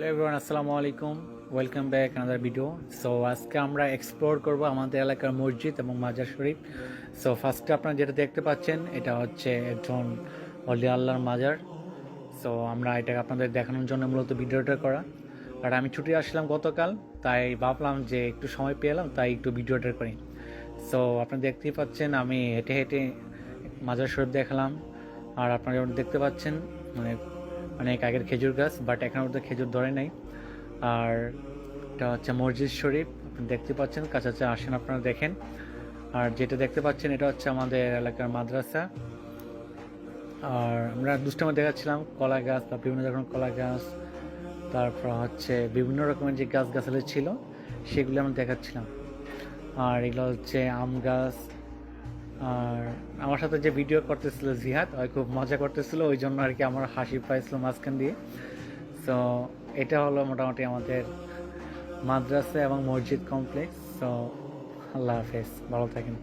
Hello everyone, আসসালামু আলাইকুম। Welcome back another video. So আজকে আমরা এক্সপ্লোর করব আমাদের এলাকার মসজিদ এবং মাজার শরীফ। সো ফার্স্টে আপনারা যেটা দেখতে পাচ্ছেন এটা হচ্ছে একজন অলি আল্লাহর মাজার। সো আমরা এটাকে আপনাদের দেখানোর জন্য মূলত ভিডিওটা করা। আর আমি ছুটি আসলাম গতকাল, তাই ভাবলাম যে একটু সময় পেলাম তাই একটু ভিডিওটা করি। সো আপনারা দেখতেই পাচ্ছেন আমি হেঁটে হেঁটে মাজার শরীফ দেখালাম। আর আপনারা যেমন দেখতে পাচ্ছেন মানে অনেক আগের খেজুর গাছ, বাট এখানে মধ্যে খেজুর ধরে নাই। আর এটা হচ্ছে মসজিদ শরীফ, আপনি দেখতে পাচ্ছেন, কাছাকাছি আসেন আপনারা দেখেন। আর যেটা দেখতে পাচ্ছেন এটা হচ্ছে আমাদের এলাকার মাদ্রাসা। আর আমরা দুষ্টামে দেখাচ্ছিলাম কলা গাছ বা বিভিন্ন রকম কলা গাছ, তারপর হচ্ছে বিভিন্ন রকমের যে গাছগাছালি ছিল সেগুলো আমরা দেখাচ্ছিলাম। আর এগুলো হচ্ছে আম গাছ। আর আমার সাথে যে ভিডিও করতেছিল জিহাদ, ওই খুব মজা করতেছিল, ওই জন্য আর কি আমার হাসি পাইছিল মাঝখান দিয়ে। সো এটা হলো মোটামুটি আমাদের মাদ্রাসা এবং মসজিদ কমপ্লেক্স। সো আল্লাহ হাফেজ, ভালো থাকেন।